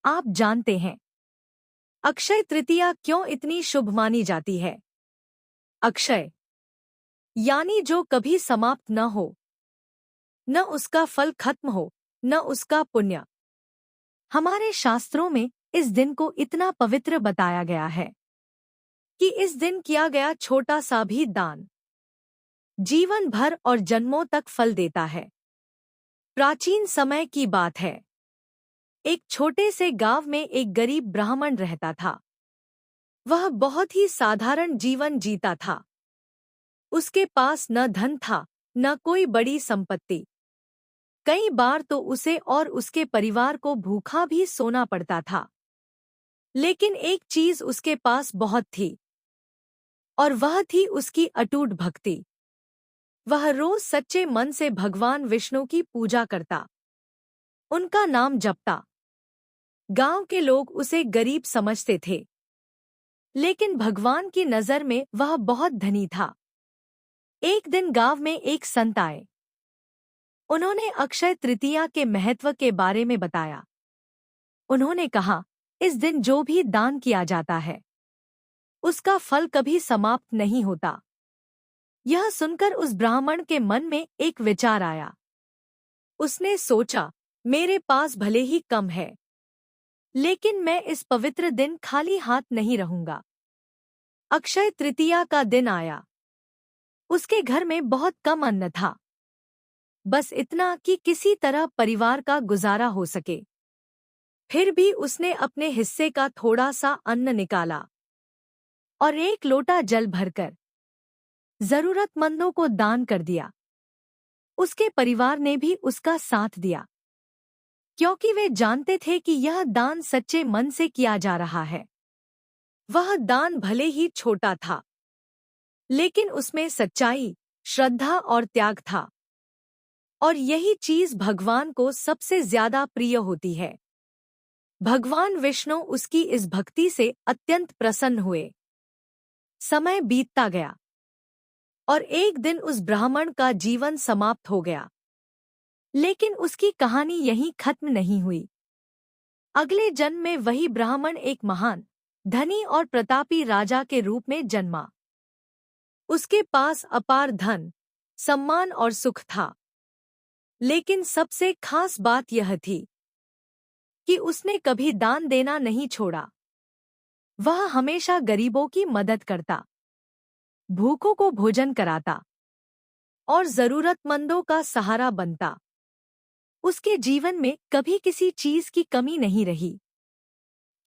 आप जानते हैं अक्षय तृतीया क्यों इतनी शुभ मानी जाती है? अक्षय यानी जो कभी समाप्त न हो, न उसका फल खत्म हो, न उसका पुण्य। हमारे शास्त्रों में इस दिन को इतना पवित्र बताया गया है कि इस दिन किया गया छोटा सा भी दान जीवन भर और जन्मों तक फल देता है। प्राचीन समय की बात है। एक छोटे से गांव में एक गरीब ब्राह्मण रहता था। वह बहुत ही साधारण जीवन जीता था। उसके पास न धन था, न कोई बड़ी संपत्ति। कई बार तो उसे और उसके परिवार को भूखा भी सोना पड़ता था। लेकिन एक चीज उसके पास बहुत थी, और वह थी उसकी अटूट भक्ति। वह रोज सच्चे मन से भगवान विष्णु की पूजा करता, उनका नाम जपता। गांव के लोग उसे गरीब समझते थे, लेकिन भगवान की नजर में वह बहुत धनी था। एक दिन गांव में एक संत आए। उन्होंने अक्षय तृतीया के महत्व के बारे में बताया। उन्होंने कहा, इस दिन जो भी दान किया जाता है उसका फल कभी समाप्त नहीं होता। यह सुनकर उस ब्राह्मण के मन में एक विचार आया। उसने सोचा, मेरे पास भले ही कम है, लेकिन मैं इस पवित्र दिन खाली हाथ नहीं रहूंगा। अक्षय तृतीया का दिन आया। उसके घर में बहुत कम अन्न था, बस इतना कि किसी तरह परिवार का गुजारा हो सके। फिर भी उसने अपने हिस्से का थोड़ा सा अन्न निकाला और एक लोटा जल भरकर जरूरतमंदों को दान कर दिया। उसके परिवार ने भी उसका साथ दिया, क्योंकि वे जानते थे कि यह दान सच्चे मन से किया जा रहा है। वह दान भले ही छोटा था, लेकिन उसमें सच्चाई, श्रद्धा और त्याग था। और यही चीज भगवान को सबसे ज्यादा प्रिय होती है। भगवान विष्णु उसकी इस भक्ति से अत्यंत प्रसन्न हुए। समय बीतता गया और एक दिन उस ब्राह्मण का जीवन समाप्त हो गया। लेकिन उसकी कहानी यहीं खत्म नहीं हुई। अगले जन्म में वही ब्राह्मण एक महान, धनी और प्रतापी राजा के रूप में जन्मा। उसके पास अपार धन, सम्मान और सुख था। लेकिन सबसे खास बात यह थी कि उसने कभी दान देना नहीं छोड़ा। वह हमेशा गरीबों की मदद करता, भूखों को भोजन कराता और जरूरतमंदों का सहारा बनता। उसके जीवन में कभी किसी चीज की कमी नहीं रही।